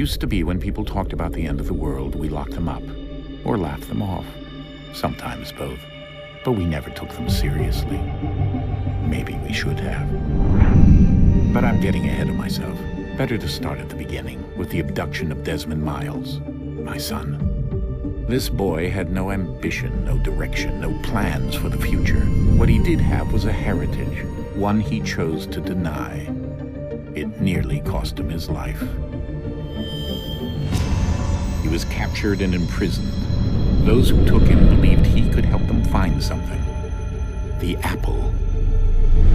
Used to be when people talked about the end of the world, we locked them up or laughed them off. Sometimes both. But we never took them seriously. Maybe we should have. But I'm getting ahead of myself. Better to start at the beginning, with the abduction of Desmond Miles, my son. This boy had no ambition, no direction, no plans for the future. What he did have was a heritage, one he chose to deny. It nearly cost him his life. He was captured and imprisoned. Those who took him believed he could help them find something. The apple.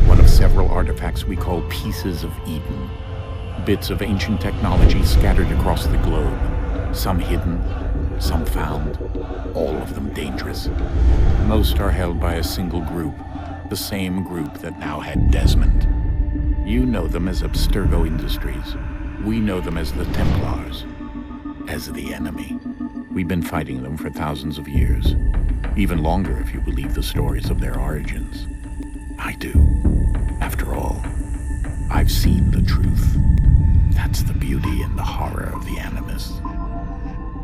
One of several artifacts we call pieces of Eden. Bits of ancient technology scattered across the globe. Some hidden, some found, all of them dangerous. Most are held by a single group, the same group that now had Desmond. You know them as Abstergo Industries. We know them as the Templars, as the enemy. We've been fighting them for thousands of years, even longer if you believe the stories of their origins. I do. After all, I've seen the truth. That's the beauty and the horror of the Animus.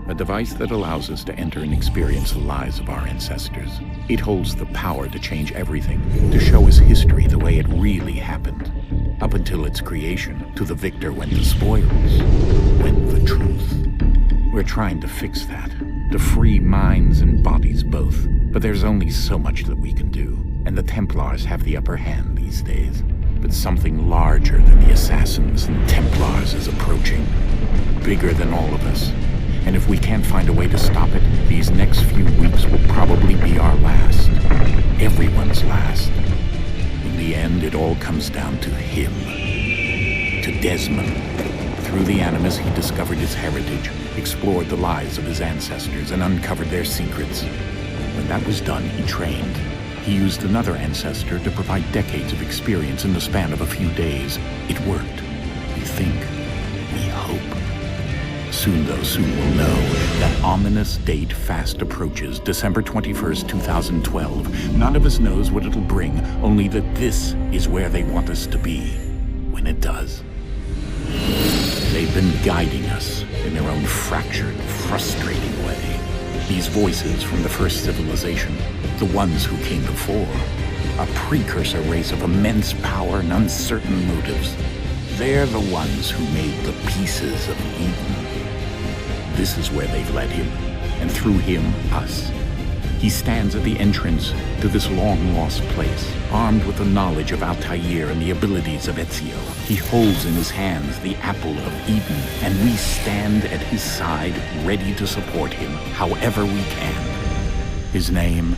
A device that allows us to enter and experience the lives of our ancestors. It holds the power to change everything, to show us history the way it really happened. Up until its creation, to the victor went the spoils, went the truth. We're trying to fix that, to free minds and bodies both. But there's only so much that we can do, and the Templars have the upper hand these days. But something larger than the Assassins and Templars is approaching, bigger than all of us. And if we can't find a way to stop it, these next few weeks will probably be our last. Everyone's last. In the end, it all comes down to him. To Desmond. Through the Animus, he discovered his heritage, explored the lives of his ancestors, and uncovered their secrets. When that was done, he trained. He used another ancestor to provide decades of experience in the span of a few days. It worked. We think. We hope. Soon we'll know. That ominous date fast approaches, December 21st, 2012. None of us knows what it'll bring, only that this is where they want us to be, when it does. They've been guiding us in their own fractured, frustrating way. These voices from the first civilization, the ones who came before, a precursor race of immense power and uncertain motives. They're the ones who made the pieces of Eden. This is where they've led him, and through him, us. He stands at the entrance to this long-lost place, armed with the knowledge of Altair and the abilities of Ezio. He holds in his hands the apple of Eden, and we stand at his side, ready to support him however we can. His name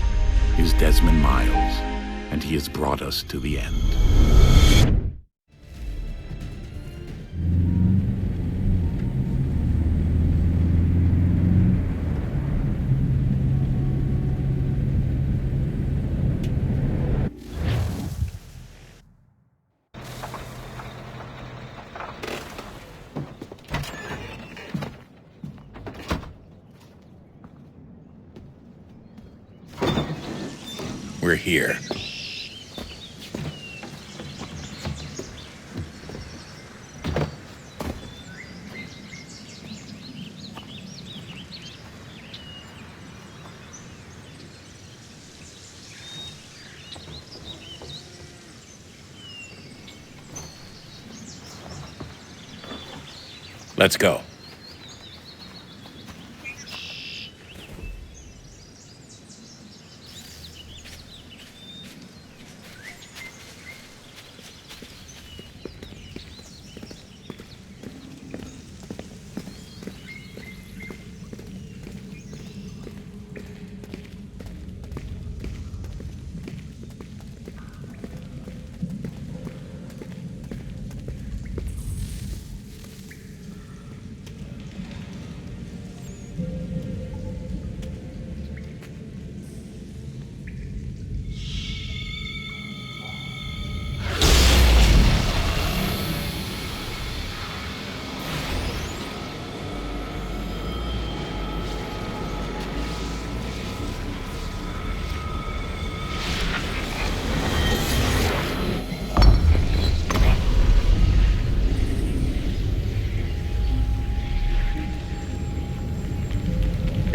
is Desmond Miles, and he has brought us to the end. We're here. Let's go.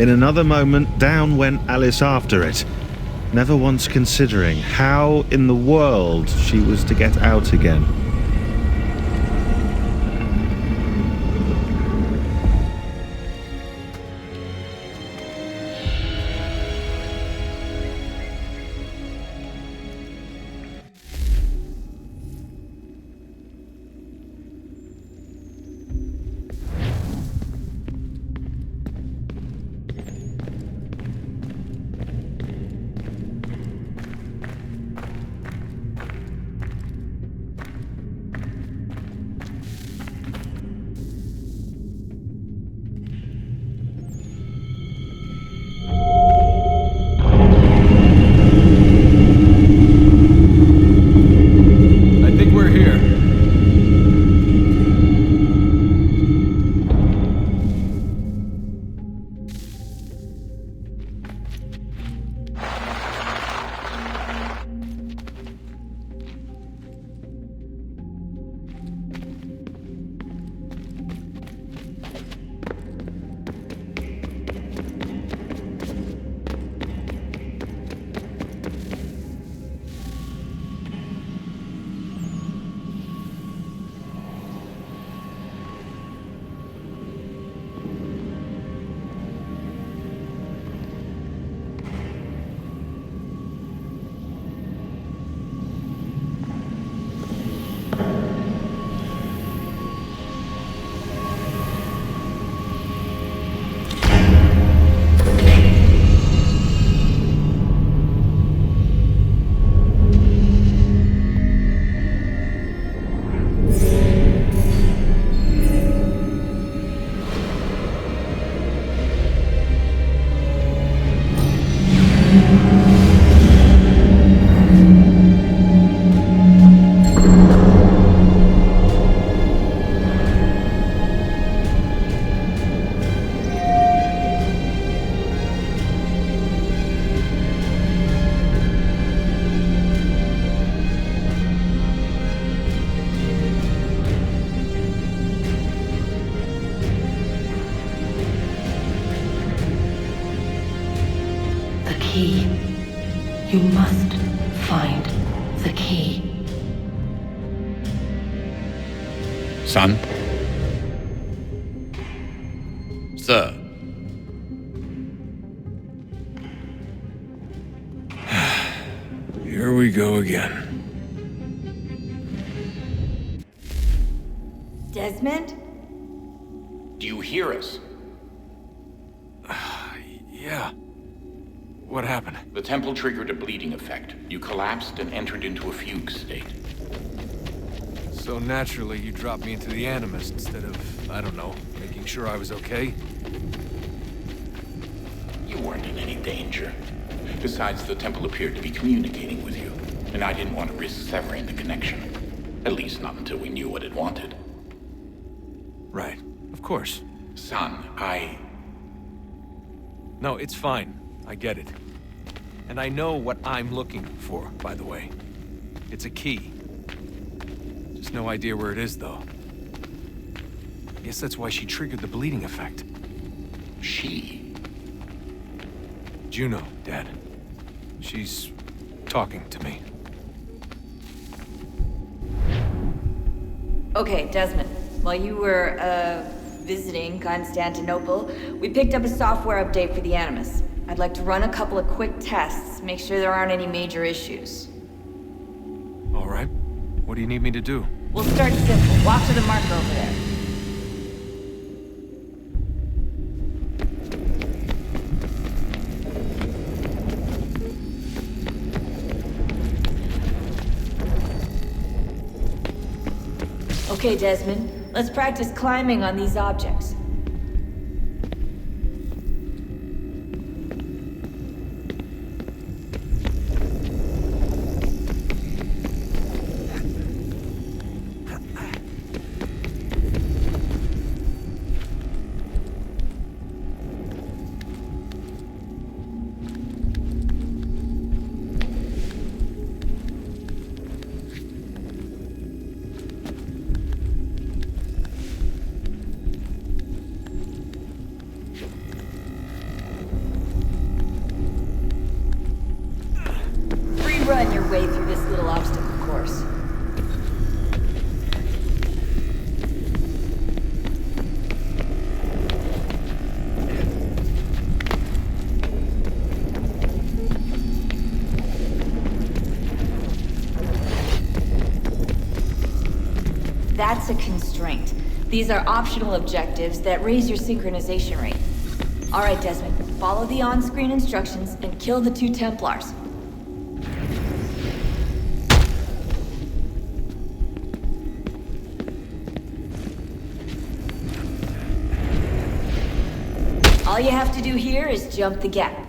In another moment, down went Alice after it, never once considering how in the world she was to get out again. Key. You must find the key. Son? Sir. Here we go again. Desmond? Do you hear us? Yeah. What happened? The temple triggered a bleeding effect. You collapsed and entered into a fugue state. So naturally, you dropped me into the Animus instead of, I don't know, making sure I was okay? You weren't in any danger. Besides, the temple appeared to be communicating with you, and I didn't want to risk severing the connection. At least not until we knew what it wanted. Right. Of course. Son, No, it's fine. I get it. And I know what I'm looking for, by the way. It's a key. Just no idea where it is, though. Guess that's why she triggered the bleeding effect. She? Juno, Dad. She's talking to me. Okay, Desmond. While you were, visiting Constantinople, we picked up a software update for the Animus. I'd like to run a couple of quick tests, make sure there aren't any major issues. All right. What do you need me to do? We'll start simple. Walk to the marker over there. Okay, Desmond. Let's practice climbing on these objects. That's a constraint. These are optional objectives that raise your synchronization rate. Alright, Desmond, follow the on-screen instructions and kill the 2 Templars. All you have to do here is jump the gap.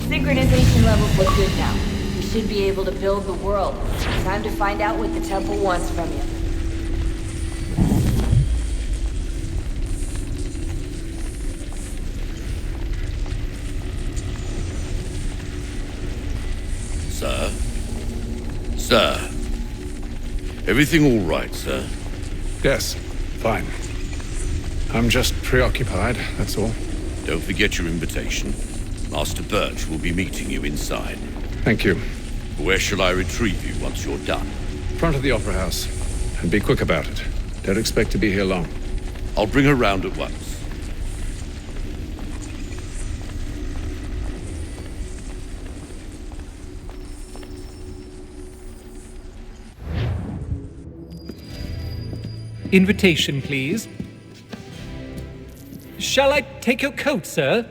Synchronization levels look good now. We should be able to build the world. Time to find out what the temple wants from you. Sir? Sir? Everything all right, sir? Yes, fine. I'm just preoccupied, that's all. Don't forget your invitation. Master Birch will be meeting you inside. Thank you. Where shall I retrieve you once you're done? Front of the Opera House. And be quick about it. Don't expect to be here long. I'll bring her round at once. Invitation, please. Shall I take your coat, sir?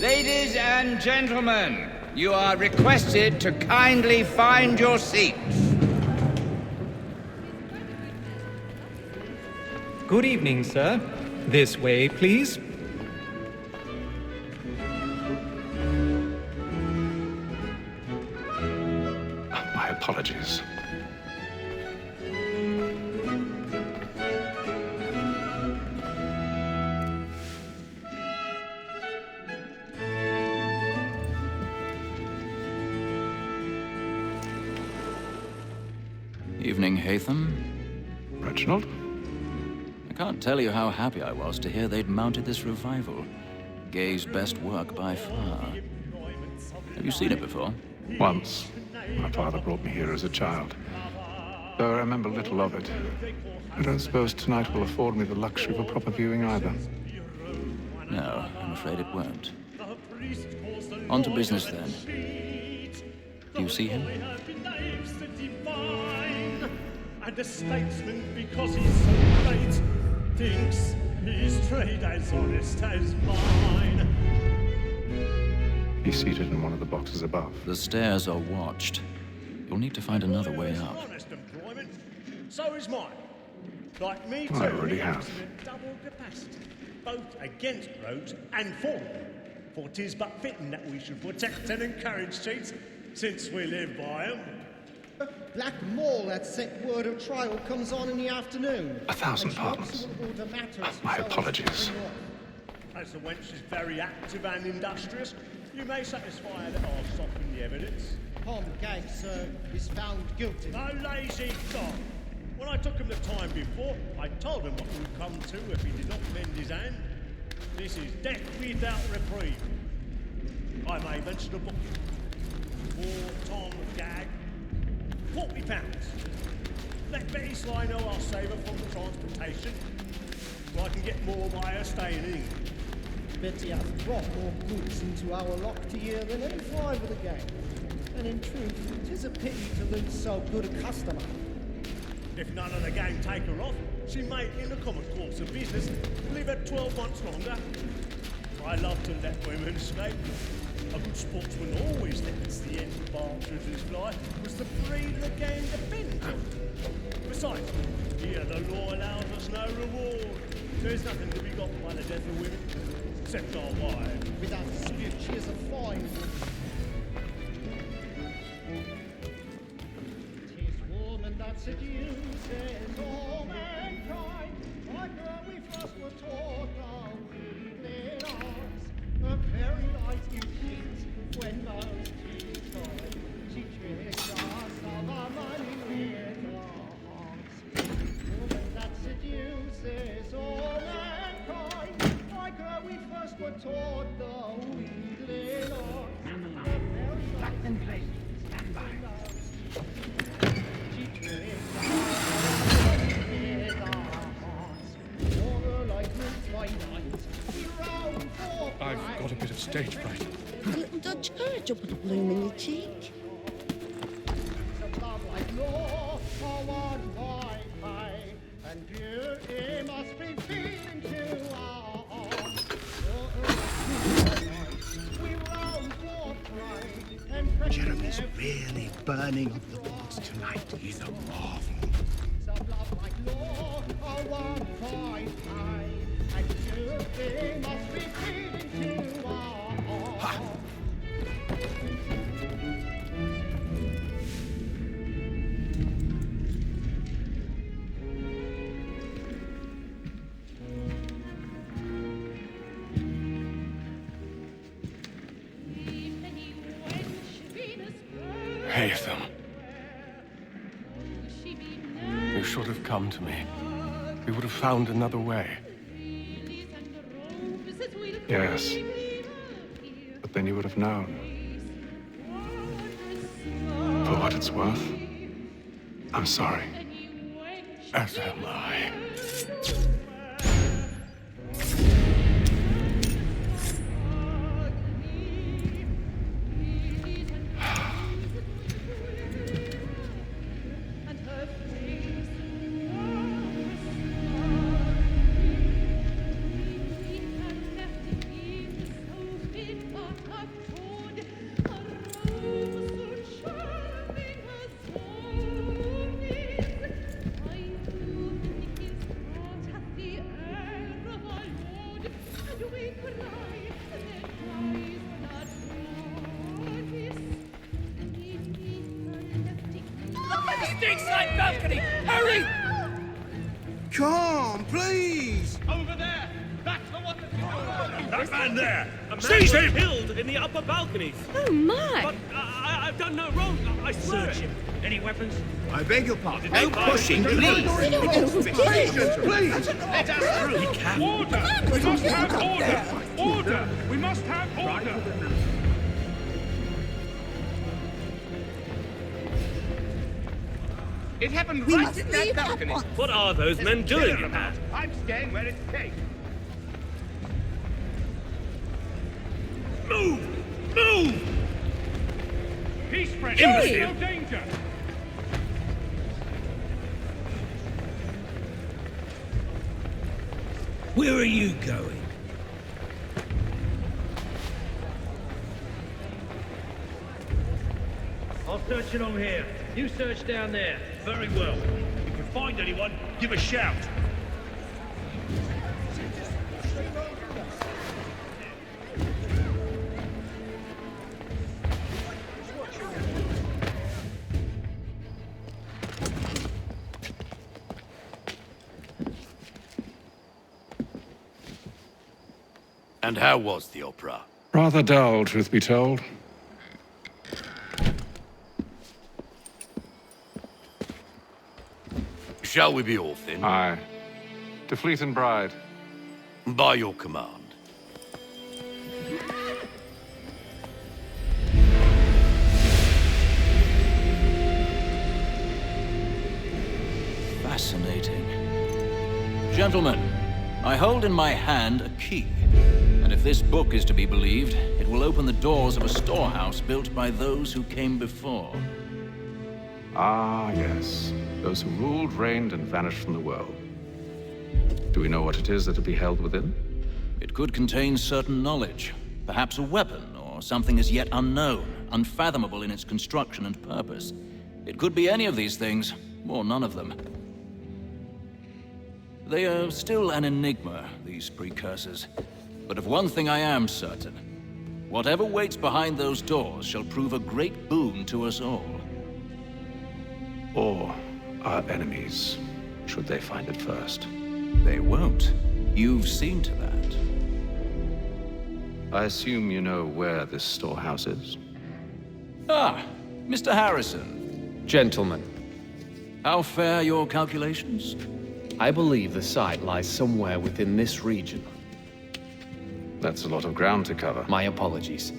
Ladies and gentlemen, you are requested to kindly find your seats. Good evening, sir. This way, please. My apologies. Evening, Hatham. Reginald? I can't tell you how happy I was to hear they'd mounted this revival. Gay's best work by far. Have you seen it before? Once. My father brought me here as a child. Though I remember little of it. I don't suppose tonight will afford me the luxury of a proper viewing either. No, I'm afraid it won't. On to business then. Do you see him? And a statesman, because he's so great, thinks his trade as honest as mine. He's seated in one of the boxes above. The stairs are watched. You'll need to find another way up. Honest employment, so is mine. Like me too. I already have. Double capacity, both against rogues and for them. For 'tis but fitting that we should protect and encourage cheats, since we live by 'em. Black Mall, that set word of trial comes on in the afternoon. 1,000 pardons. My apologies. As the wench is very active and industrious, you may satisfy her that I'll soften the evidence. Upon the game, sir, is found guilty. No lazy dog. When I took him the time before, I told him what would come to if he did not mend his hand. This is death without reprieve. I may mention a book. For Tom Gag. £40. Let Betty Sly know I'll save her from the transportation, so I can get more by her staying in England. Betty has brought more goods into our lock to year than any five of the game. And in truth, 'tis a pity to lose so good a customer. If none of the gang take her off, she may, in the common course of business, live her 12 months longer. I love to let women escape. A good sportsman always thinks the end of Bartridge's life was the freedom the game depends on. Besides, here the law allows us no reward. There's nothing to be got by the death of women, except our wives. Without dispute, she is a fine woman. 'Tis woman that seduces all mankind. Like her we first were taught our weakling arts. Her very light you hate when most tis time. She tricks us of our money with our hearts. Woman that seduces all mankind. Like her we first were taught the weakling arts. Her very light you hate. Stand by. She tricks us of our money with our hearts. For her like moon twilight, we roam for I've got a bit of stage fright. A little Dutch courage will put a bloom in your cheek. love like law for one white pie, and beauty must be feeding to our hearts. We roam for pride and Jeremy's really burning up the books tonight. He's a marvel. Some love like law for one white pie, and beauty must be feeding to our hearts. Haytham. You should have come to me. We would have found another way. Yes. But then you would have known. For what it's worth, I'm sorry. As am I. Side balcony! Hurry! Come, please! Over there! That's the one That man there! Seize him! Killed in the upper balconies! Oh, my! But I've done no wrong. I swear it. Any weapons? I beg your pardon. No pushing, please! Please, please! Let us through! He can. Order! We must have order! Order! We must have order! It happened We right must in that leave balcony. at once. What are those men doing in there? I'm staying where it's safe. Move! Move! Peace, friend. Imbecile. No danger. Where are you going? I'll search along here. You search down there. Very well. If you find anyone, give a shout. And how was the opera? Rather dull, truth be told. Shall we be off then? Aye. To Fleet and Bride. By your command. Fascinating. Gentlemen, I hold in my hand a key. And if this book is to be believed, it will open the doors of a storehouse built by those who came before. Ah, yes. Those who ruled, reigned, and vanished from the world. Do we know what it is that will be held within? It could contain certain knowledge, perhaps a weapon or or something as yet unknown, unfathomable in its construction and purpose. It could be any of these things, or none of them. They are still an enigma, these precursors. But of one thing I am certain. Whatever waits behind those doors shall prove a great boon to us all. Or our enemies, should they find it first. They won't. You've seen to that. I assume you know where this storehouse is? Ah, Mr. Harrison. Gentlemen, How fare your calculations? I believe the site lies somewhere within this region. That's a lot of ground to cover. My apologies.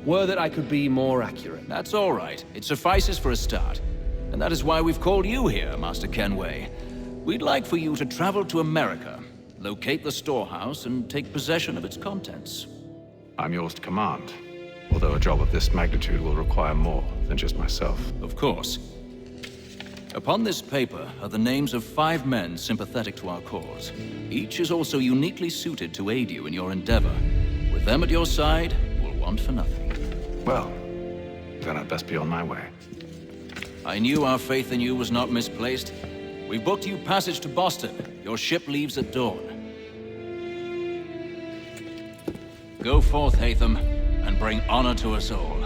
Were that I could be more accurate. That's all right. It suffices for a start. And that is why we've called you here, Master Kenway. We'd like for you to travel to America, locate the storehouse, and take possession of its contents. I'm yours to command, although a job of this magnitude will require more than just myself. Of course. Upon this paper are the names of 5 men sympathetic to our cause. Each is also uniquely suited to aid you in your endeavor. With them at your side, we'll want for nothing. Well, then I'd best be on my way. I knew our faith in you was not misplaced. We booked you passage to Boston. Your ship leaves at dawn. Go forth, Hatham, and bring honor to us all.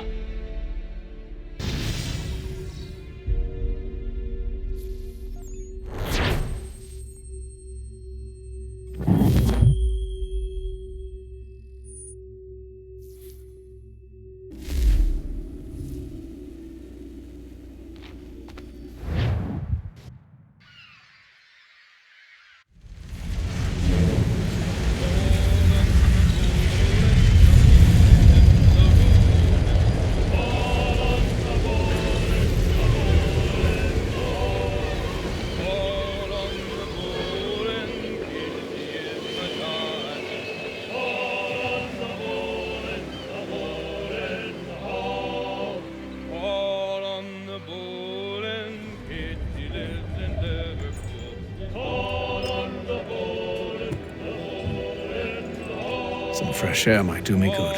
Some fresh air might do me good.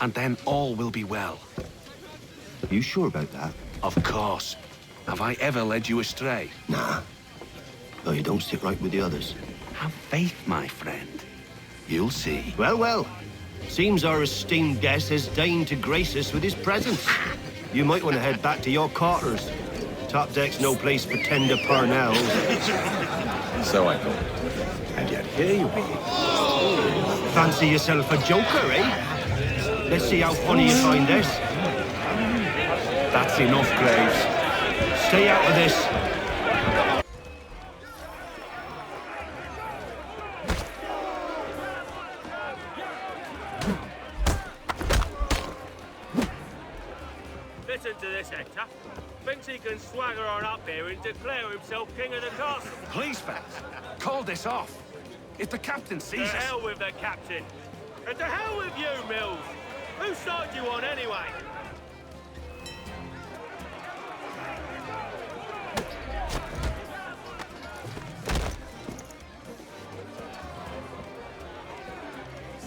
And then all will be well. Are you sure about that? Of course. Have I ever led you astray? Nah. No, you don't stick right with the others. Have faith, my friend. You'll see. Well, well. Seems our esteemed guest has deigned to grace us with his presence. You might want to head back to your quarters. Top deck's no place for tender parnells. So I thought. And yet here you are. Fancy yourself a joker, eh? Let's see how funny you find this. That's enough, Graves. Stay out of this. Listen to this, Hector. Thinks he can swagger on up here and declare himself king of the castle. Please, Fats. Call this off. If the captain sees us... To hell with the captain. And to hell with you, Mills. Whose side you on, anyway?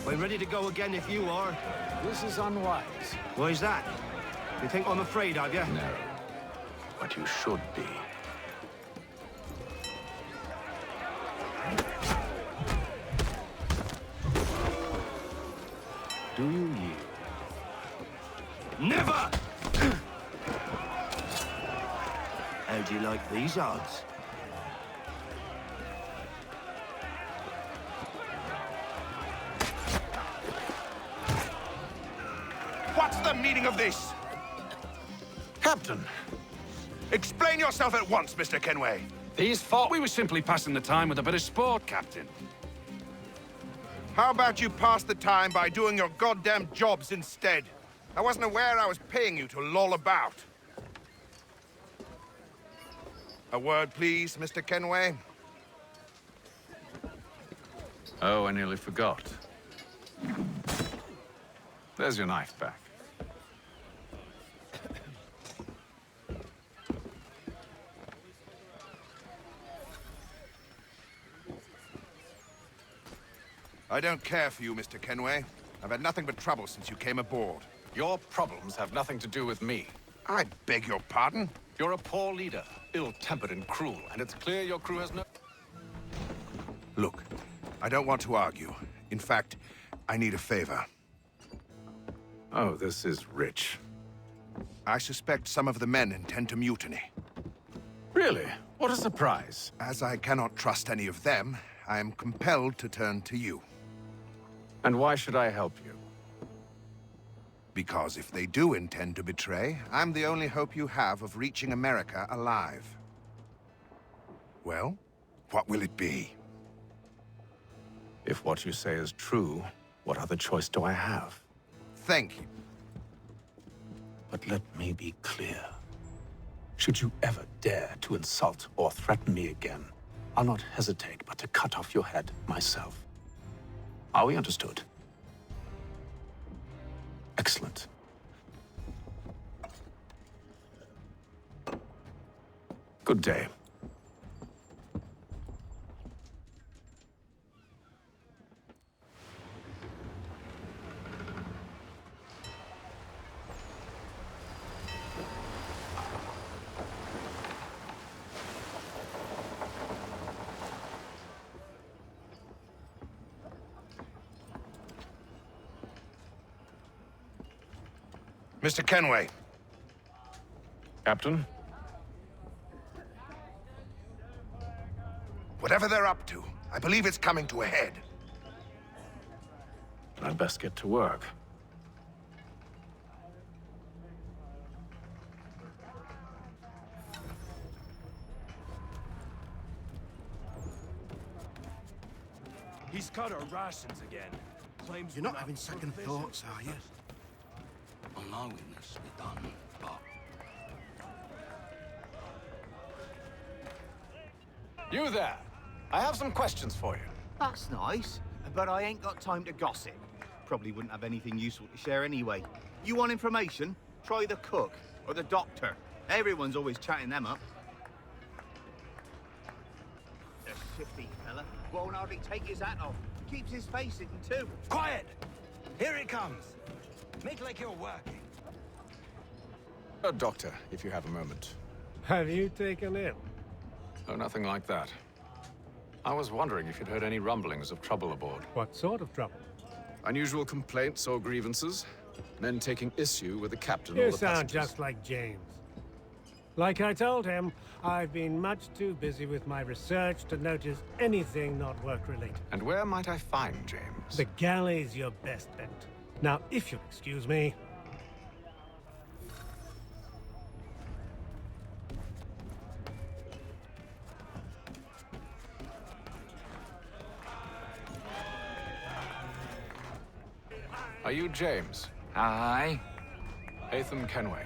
We're ready to go again if you are. This is unwise. Why's that? You think I'm afraid of you? No. But you should be. Do you yield? Never! How do you like these odds? What's the meaning of this? Captain, explain yourself at once, Mr. Kenway. These thought we were simply passing the time with a bit of sport, Captain. How about you pass the time by doing your goddamn jobs instead? I wasn't aware I was paying you to loll about. A word, please, Mr. Kenway. Oh, I nearly forgot. There's your knife back. I don't care for you, Mr. Kenway. I've had nothing but trouble since you came aboard. Your problems have nothing to do with me. I beg your pardon? You're a poor leader, ill-tempered and cruel, and it's clear your crew has no... Look, I don't want to argue. In fact, I need a favor. Oh, this is rich. I suspect some of the men intend to mutiny. Really? What a surprise. As I cannot trust any of them, I am compelled to turn to you. And why should I help you? Because if they do intend to betray, I'm the only hope you have of reaching America alive. Well, what will it be? If what you say is true, what other choice do I have? Thank you. But let me be clear. Should you ever dare to insult or threaten me again, I'll not hesitate but to cut off your head myself. Are we understood? Excellent. Good day. Mr. Kenway. Captain? Whatever they're up to, I believe it's coming to a head. I'd best get to work. He's cut our rations again. Claims You're not having second thoughts, are you? On our witness, we're done, but... You there! I have some questions for you. That's nice, but I ain't got time to gossip. Probably wouldn't have anything useful to share anyway. You want information? Try the cook or the doctor. Everyone's always chatting them up. The shifty fella won't hardly take his hat off. Keeps his face hidden too. Quiet! Here it comes. Make like you're working. Doctor, if you have a moment. Have you taken ill? Oh, nothing like that. I was wondering if you'd heard any rumblings of trouble aboard. What sort of trouble? Unusual complaints or grievances? Men taking issue with the captain or You the sound passengers? just like James. Like I told him, I've been much too busy with my research to notice anything not work-related. And where might I find James? The galley's your best bet. Now, if you'll excuse me... Are you James? Aye. Atham Kenway.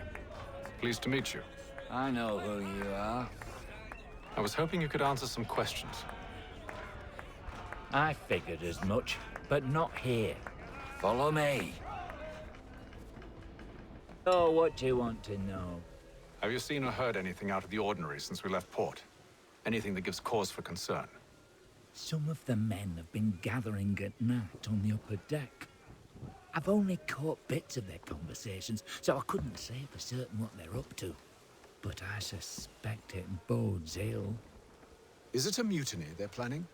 Pleased to meet you. I know who you are. I was hoping you could answer some questions. I figured as much, but not here. Follow me. Oh, what do you want to know? Have you seen or heard anything out of the ordinary since we left port? Anything that gives cause for concern? Some of the men have been gathering at night on the upper deck. I've only caught bits of their conversations, so I couldn't say for certain what they're up to. But I suspect it bodes ill. Is it a mutiny they're planning?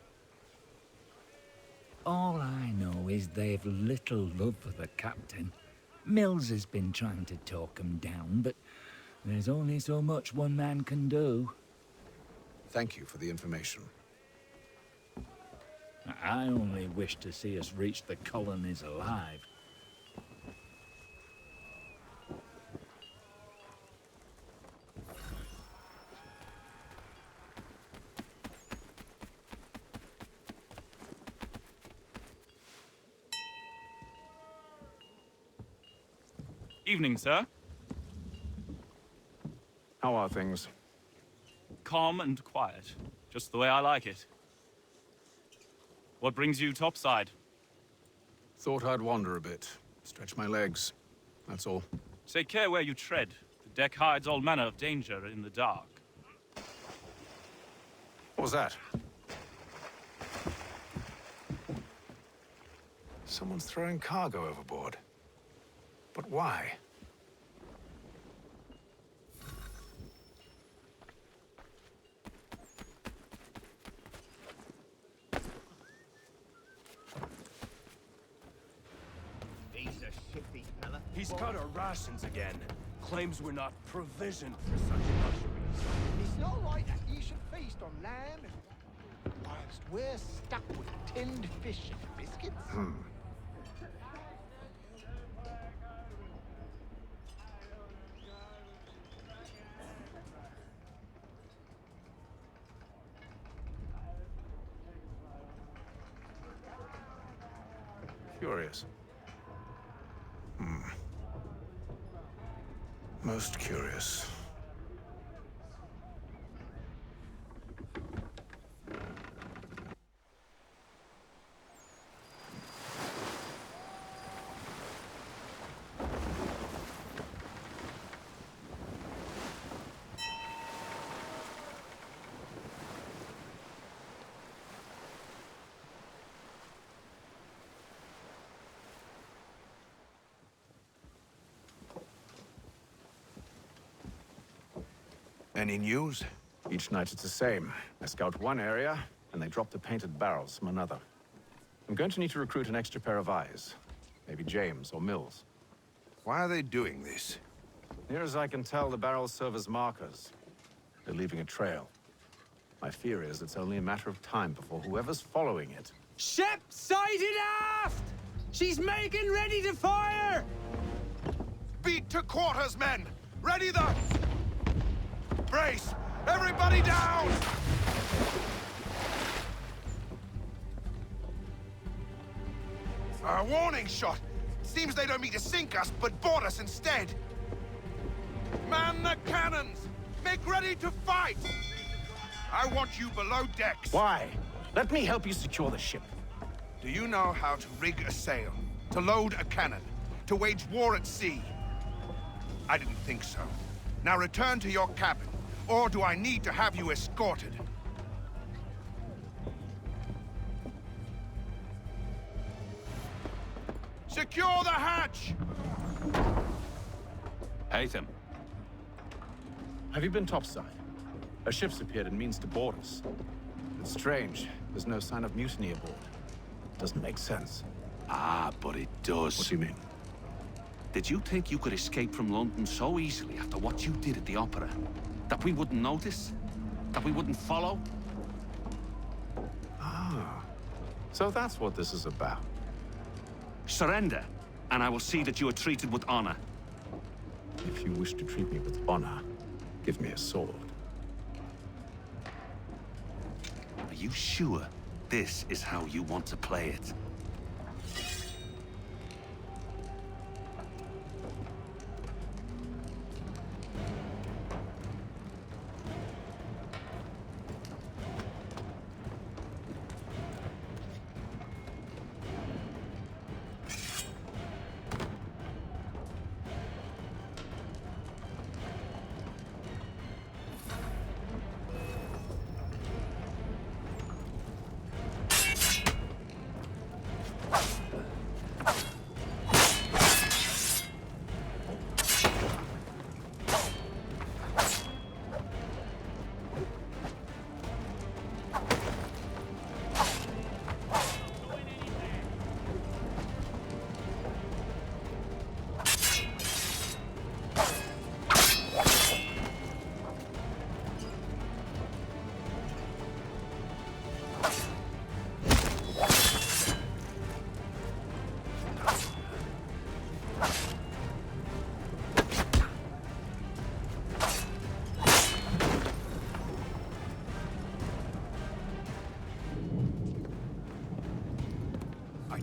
All I know is they've little love for the captain. Mills has been trying to talk him down, but there's only so much one man can do. Thank you for the information. I only wish to see us reach the colonies alive. Evening, sir. How are things? Calm and quiet. Just the way I like it. What brings you topside? Thought I'd wander a bit. Stretch my legs. That's all. Take care where you tread. The deck hides all manner of danger in the dark. What was that? Someone's throwing cargo overboard. But why? He's a shifty fella. He's cut our rations again. Claims we're not provisioned for such luxuries. It's not right that you should feast on lamb whilst we're stuck with tinned fish and biscuits. Curious. Most curious. Any news? Each night it's the same. I scout one area, and they drop the painted barrels from another. I'm going to need to recruit an extra pair of eyes. Maybe James or Mills. Why are they doing this? Near as I can tell, the barrels serve as markers. They're leaving a trail. My fear is it's only a matter of time before whoever's following it... Ship sighted aft! She's making ready to fire! Beat to quarters, men! Ready the... Brace! Everybody down! A warning shot! Seems they don't mean to sink us, but board us instead! Man the cannons! Make ready to fight! I want you below decks! Why? Let me help you secure the ship. Do you know how to rig a sail? To load a cannon? To wage war at sea? I didn't think so. Now return to your cabin. Or do I need to have you escorted? Secure the hatch! Haytham. Have you been topside? A ship's appeared and means to board us. It's strange. There's no sign of mutiny aboard. Doesn't make sense. Ah, but it does. What do you mean? Did you think you could escape from London so easily after what you did at the opera? That we wouldn't notice? That we wouldn't follow? Ah. So that's what this is about. Surrender, and I will see that you are treated with honor. If you wish to treat me with honor, give me a sword. Are you sure this is how you want to play it?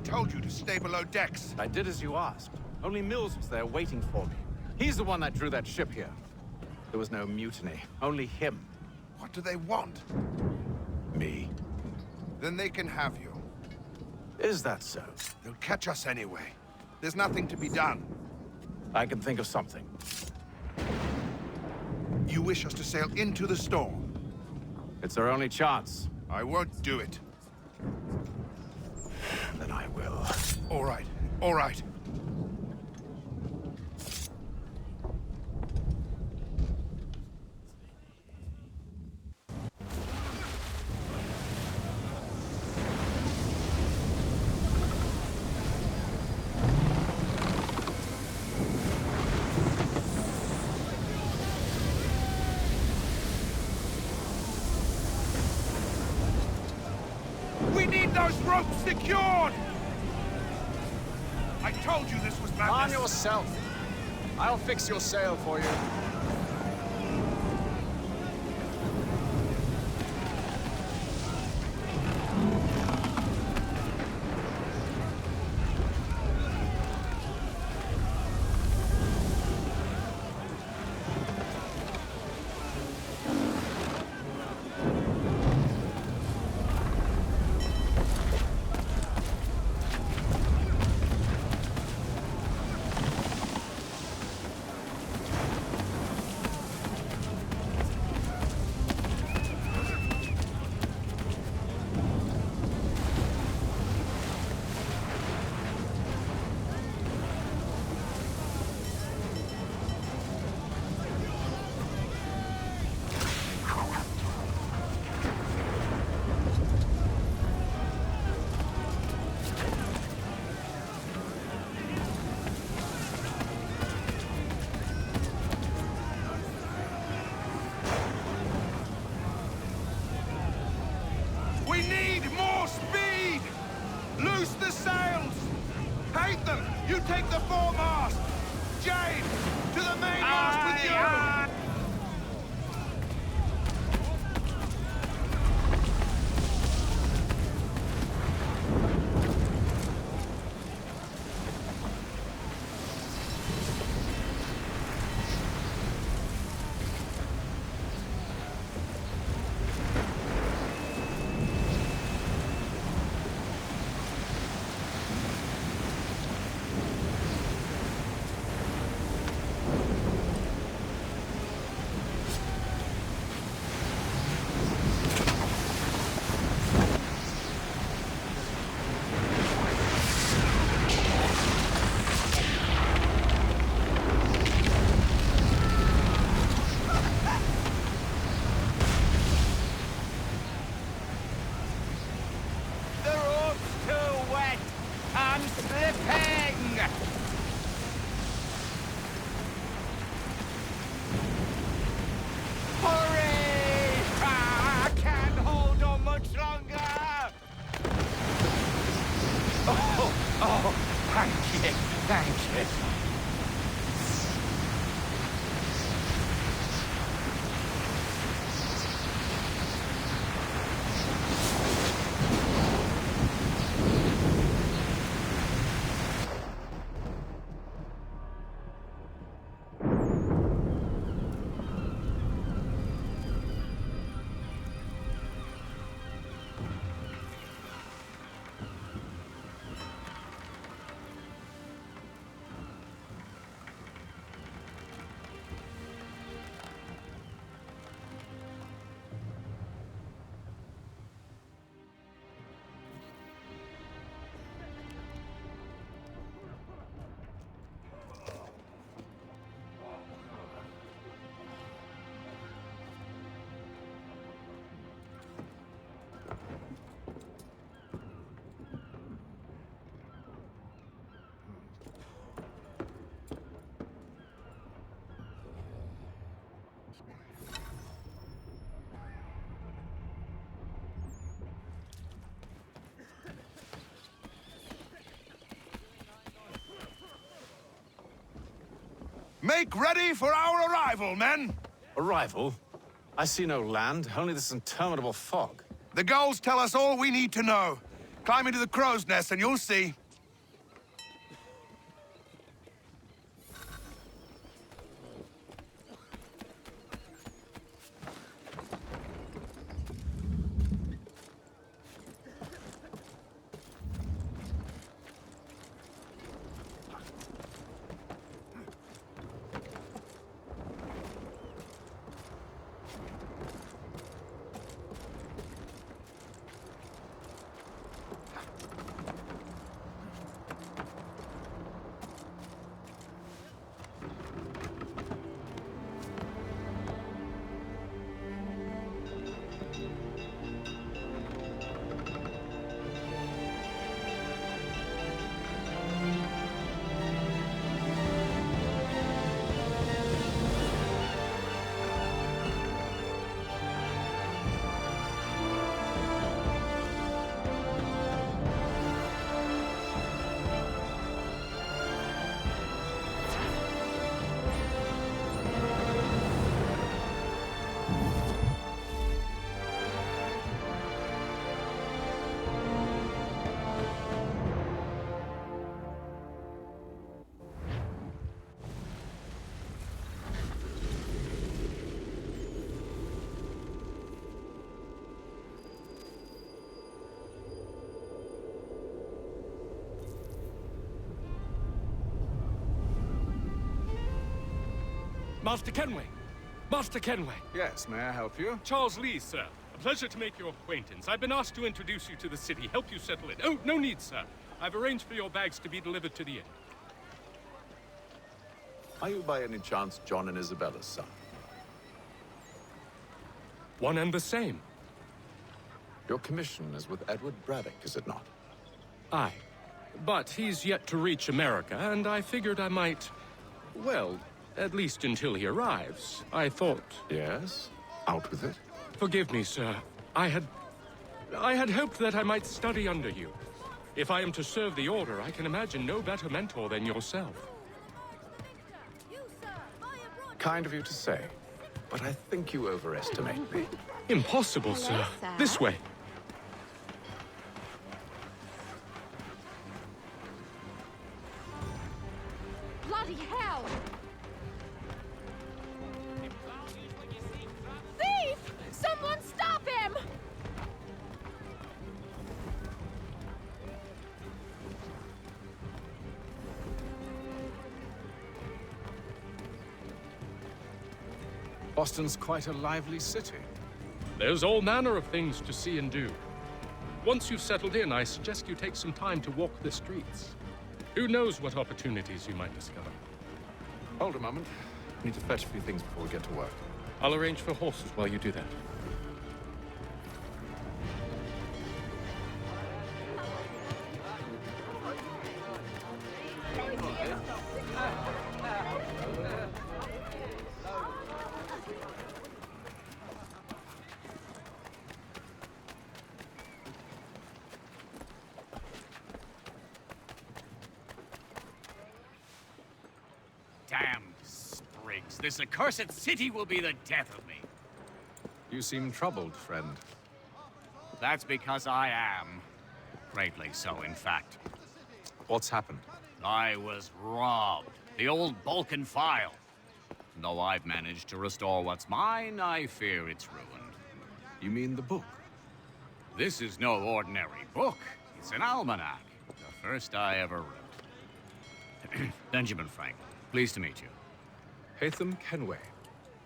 Told you to stay below decks. I did as you asked. Only Mills was there waiting for me. He's the one that drew that ship here. There was no mutiny, only him. What do they want? Me. Then they can have you. Is that so? They'll catch us anyway. There's nothing to be done. I can think of something. You wish us to sail into the storm? It's our only chance. I won't do it. Then I will. All right, all right. We need those ropes secured! I told you this was madness. Calm yourself. I'll fix your sail for you. We need more speed! Loose the sails! Hate them! You take the foremast! Jane, to the mainmast with you! Thank you. Make ready for our arrival, men! Arrival? I see no land, only this interminable fog. The gulls tell us all we need to know. Climb into the crow's nest and you'll see. Master Kenway! Master Kenway! Yes, may I help you? Charles Lee, sir. A pleasure to make your acquaintance. I've been asked to introduce you to the city, help you settle in. Oh, no need, sir. I've arranged for your bags to be delivered to the inn. Are you by any chance John and Isabella's son? One and the same. Your commission is with Edward Braddock, is it not? Aye. But he's yet to reach America, and I figured I might... Well, at least until he arrives. I thought... Yes? Out with it. Forgive me, sir. I had hoped that I might study under you. If I am to serve the Order, I can imagine no better mentor than yourself. Kind of you to say, but I think you overestimate me. Impossible, sir. This way. Bloody hell! Thief! Someone stop him! Boston's quite a lively city. There's all manner of things to see and do. Once you've settled in, I suggest you take some time to walk the streets. Who knows what opportunities you might discover. Hold a moment. I need to fetch a few things before we get to work. I'll arrange for horses while you do that. Damn sprigs. This accursed city will be the death of me. You seem troubled, friend. That's because I am. Greatly so, in fact. What's happened? I was robbed. The old Balkan file. Though I've managed to restore what's mine, I fear it's ruined. You mean the book? This is no ordinary book. It's an almanac. The first I ever wrote. Benjamin Franklin. Pleased to meet you. Hatham Kenway.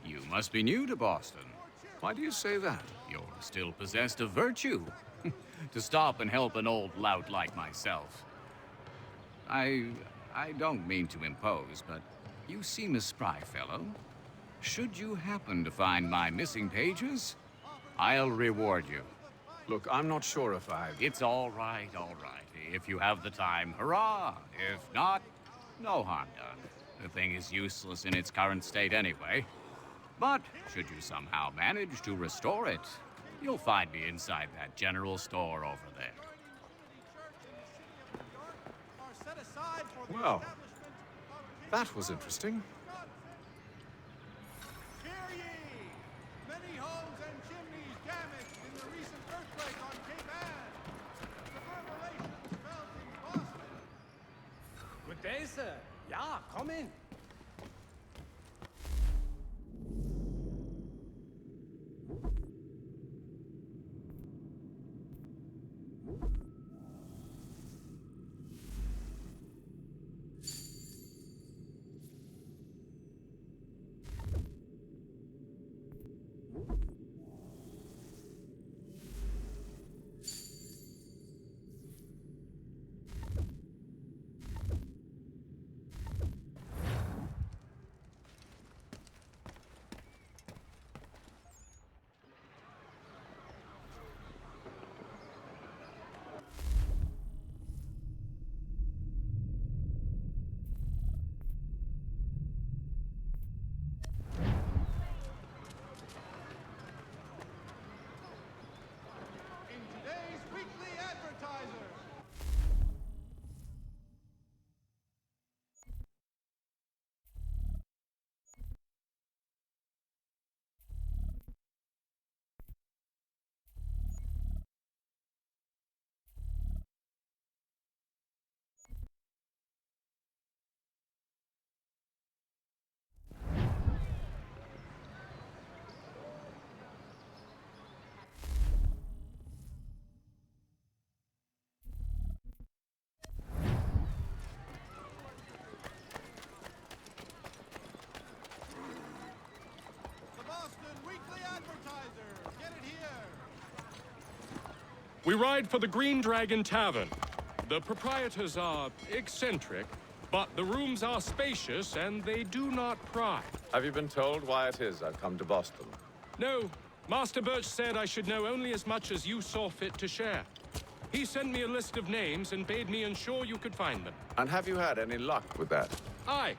You must be new to Boston. Why do you say that? You're still possessed of virtue. To stop and help an old lout like myself. I don't mean to impose, but you seem a spry fellow. Should you happen to find my missing pages, I'll reward you. Look, I'm not sure if I... It's all right, all right. If you have the time, hurrah! If not, no harm done. The thing is useless in its current state anyway. But should you somehow manage to restore it, you'll find me inside that general store over there. Well, that was interesting. Hear ye! Many homes and chimneys damaged in the recent earthquake on Cape Ann. Reverberations felt in Boston. Good day, sir. Yeah, come in. We ride for the Green Dragon Tavern. The proprietors are eccentric, but the rooms are spacious and they do not pry. Have you been told why it is I've come to Boston? No. Master Birch said I should know only as much as you saw fit to share. He sent me a list of names and bade me ensure you could find them. And have you had any luck with that? Aye.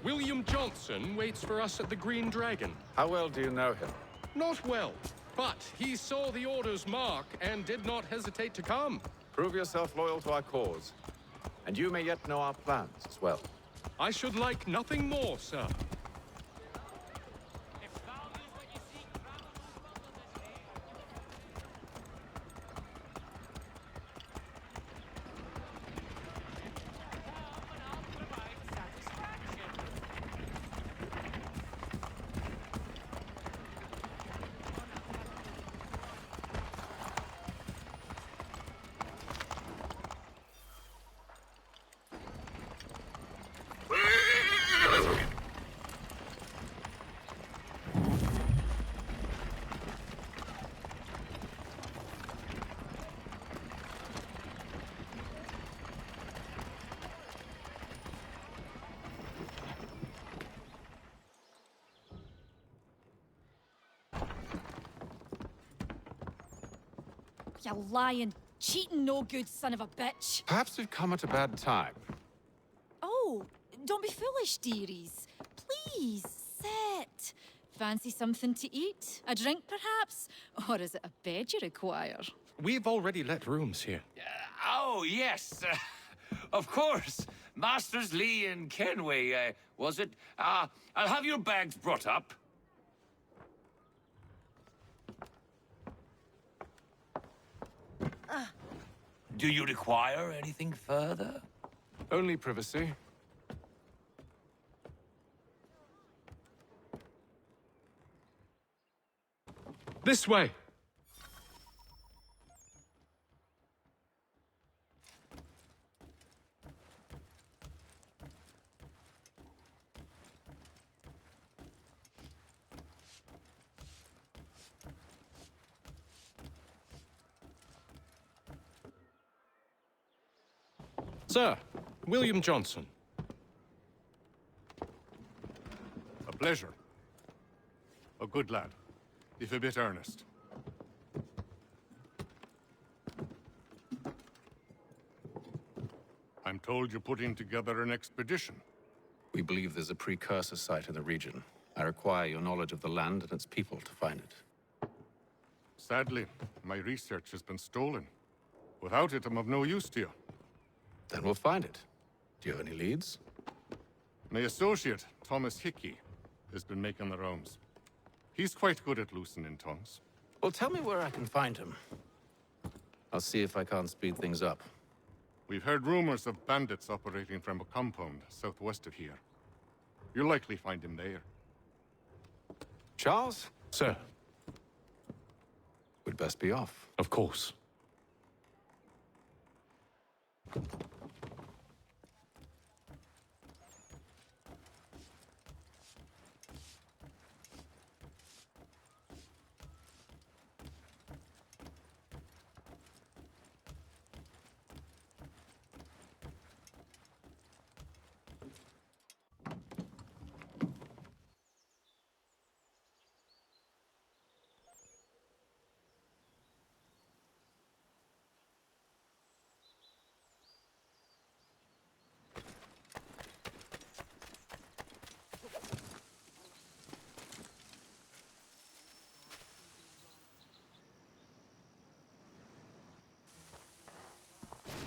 William Johnson waits for us at the Green Dragon. How well do you know him? Not well, but he saw the order's mark and did not hesitate to come. Prove yourself loyal to our cause, and you may yet know our plans as well. I should like nothing more, sir. You lying, cheating, no good son of a bitch. Perhaps we've come at a bad time. Oh, don't be foolish, dearies. Please, sit. Fancy something to eat? A drink, perhaps? Or is it a bed you require? We've already let rooms here. Oh, yes. Of course. Masters Lee and Kenway, was it? I'll have your bags brought up. Do you require anything further? Only privacy. This way. Sir, William Johnson. A pleasure. A good lad, if a bit earnest. I'm told you're putting together an expedition. We believe there's a precursor site in the region. I require your knowledge of the land and its people to find it. Sadly, my research has been stolen. Without it, I'm of no use to you. Then we'll find it. Do you have any leads? My associate, Thomas Hickey, has been making the rounds. He's quite good at loosening tongues. Well, tell me where I can find him. I'll see if I can't speed things up. We've heard rumors of bandits operating from a compound southwest of here. You'll likely find him there. Charles? Sir. We'd best be off. Of course.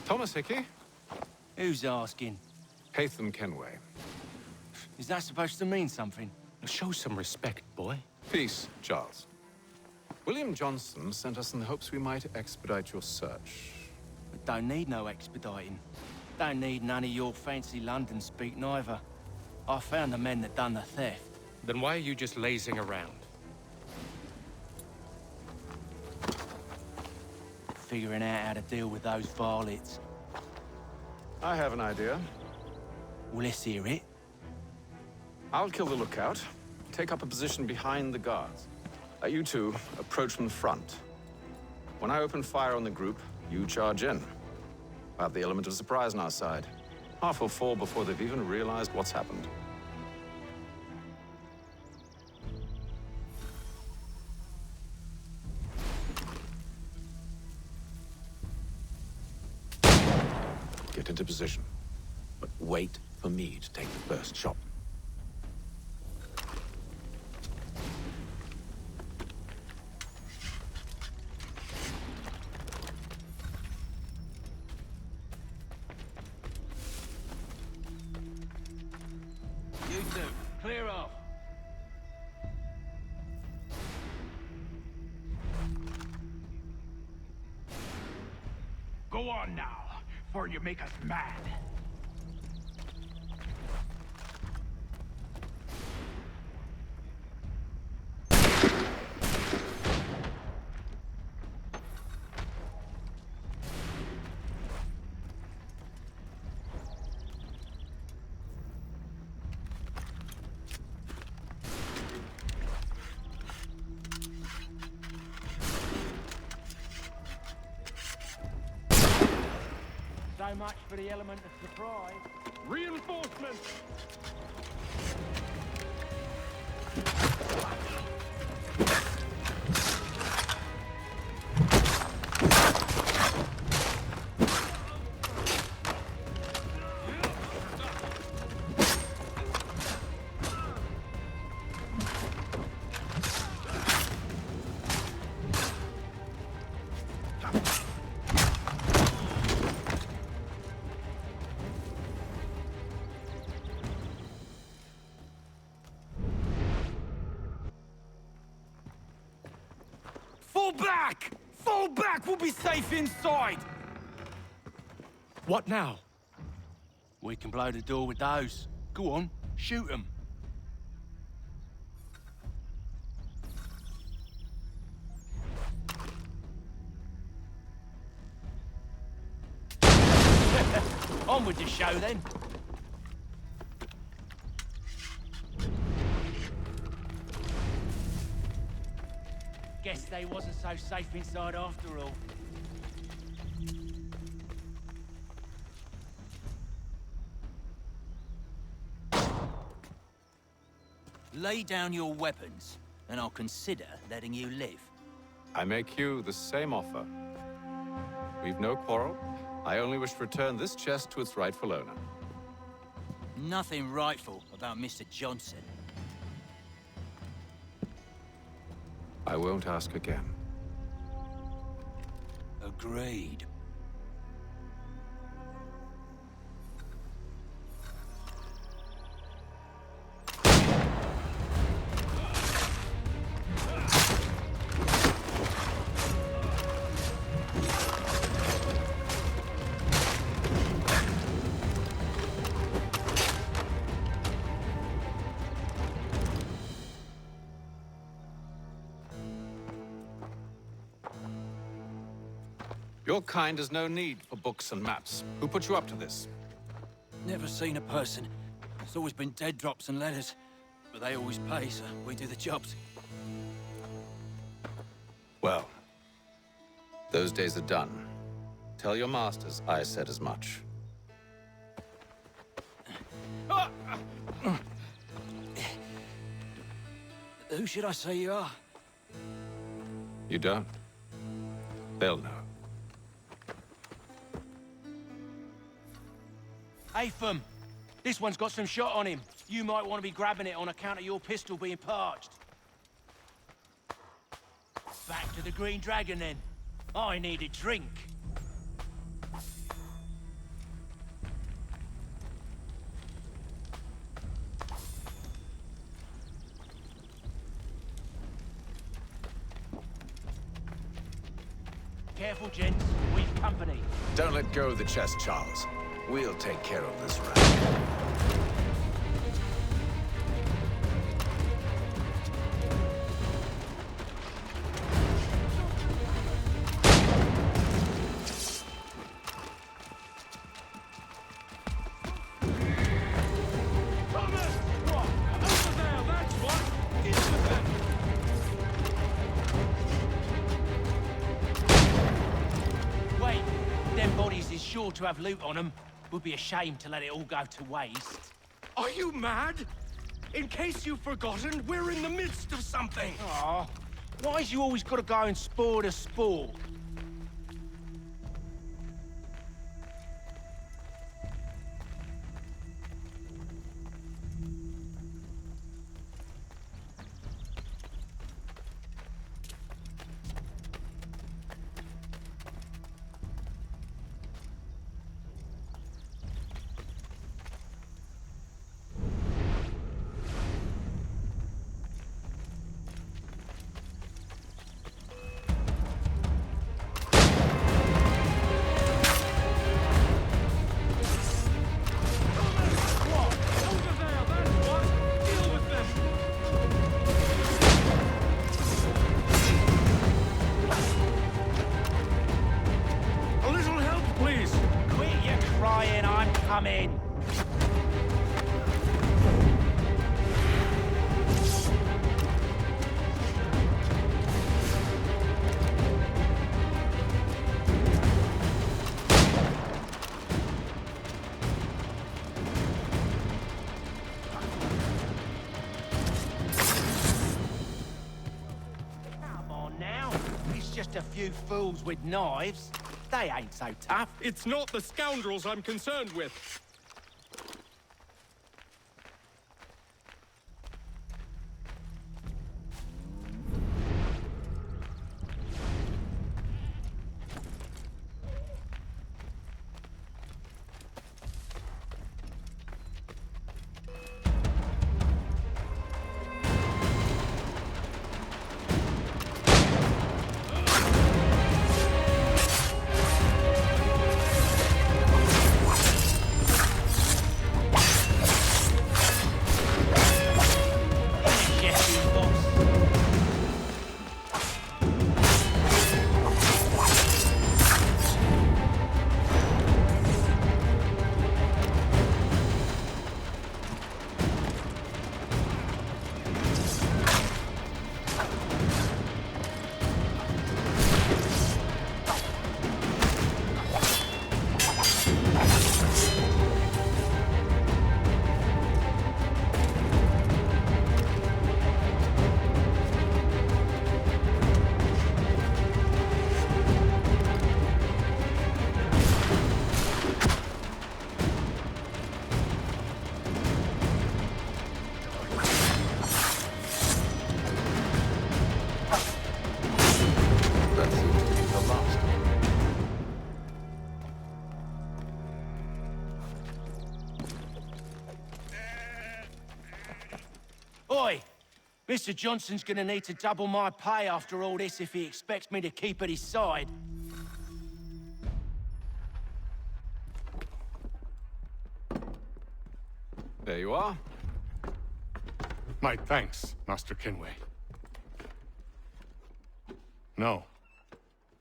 Thomas Hickey? Who's asking? Haytham Kenway. Is that supposed to mean something? Show some respect, boy. Peace, Charles. William Johnson sent us in the hopes we might expedite your search. We don't need no expediting. Don't need none of your fancy London speak neither. I found the men that done the theft. Then why are you just lazing around? Figuring out how to deal with those varlets. I have an idea. Well, let's hear it. I'll kill the lookout, take up a position behind the guards. You two approach from the front. When I open fire on the group, you charge in. I have the element of surprise on our side. Half will fall before they've even realized what's happened. Get into position, but wait for me to take the first shot. You two, clear off. Go on now, for you make us mad. So much for the element of surprise. Reinforcements! Fall back! Fall back! We'll be safe inside! What now? We can blow the door with those. Go on, shoot them. On with the show then. Guess they wasn't so safe inside after all. Lay down your weapons, and I'll consider letting you live. I make you the same offer. We've no quarrel. I only wish to return this chest to its rightful owner. Nothing rightful about Mr. Johnson. I won't ask again. Agreed. Your kind has no need for books and maps. Who put you up to this? Never seen a person. It's always been dead drops and letters. But they always pay, so we do the jobs. Well, those days are done. Tell your masters I said as much. Who should I say you are? You don't? They'll know. Atham, this one's got some shot on him. You might want to be grabbing it on account of your pistol being parched. Back to the Green Dragon, then. I need a drink. Careful, gents. We've company. Don't let go of the chest, Charles. We'll take care of this round. sure to have loot on them. Would be a shame to let it all go to waste. Are you mad? In case you've forgotten, we're in the midst of something. Aw, why's you always gotta go and spoil the sport? Coming! Come on now. It's just a few fools with knives. They ain't so tough. It's not the scoundrels I'm concerned with. Oi! Mr. Johnson's gonna need to double my pay after all this if he expects me to keep at his side. There you are. My thanks, Master Kenway. Now,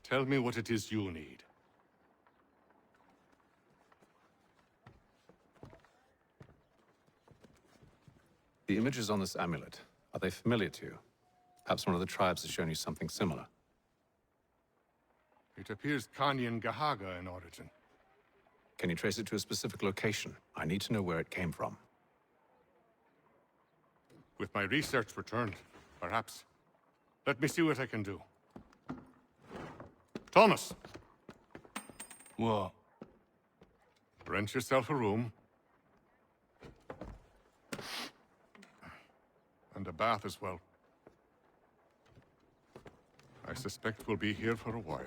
tell me what it is you need. The images on this amulet, are they familiar to you? Perhaps one of the tribes has shown you something similar. It appears Kanyan Gahaga in origin. Can you trace it to a specific location? I need to know where it came from. With my research returned, perhaps. Let me see what I can do. Thomas! What? Rent yourself a room. And a bath as well. I suspect we'll be here for a while.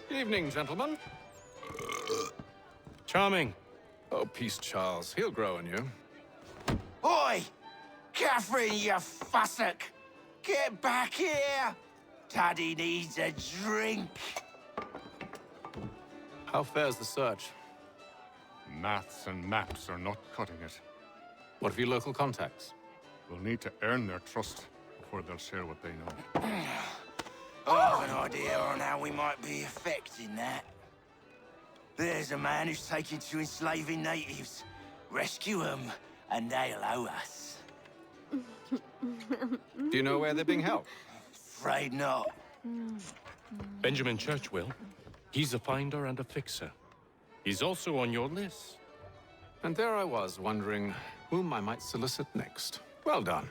Evening, gentlemen. Charming. Oh, peace, Charles. He'll grow on you. Oi! Catherine, you fussock! Get back here! Daddy needs a drink. How fares the search? Maths and maps are not cutting it. What of your local contacts? We'll need to earn their trust before they'll share what they know. I have an idea on how we might be affecting that. There's a man who's taken to enslaving natives. Rescue them, and they'll owe us. Do you know where they're being held? Afraid not. Benjamin Churchwill. He's a finder and a fixer. He's also on your list. And there I was, wondering whom I might solicit next. Well done.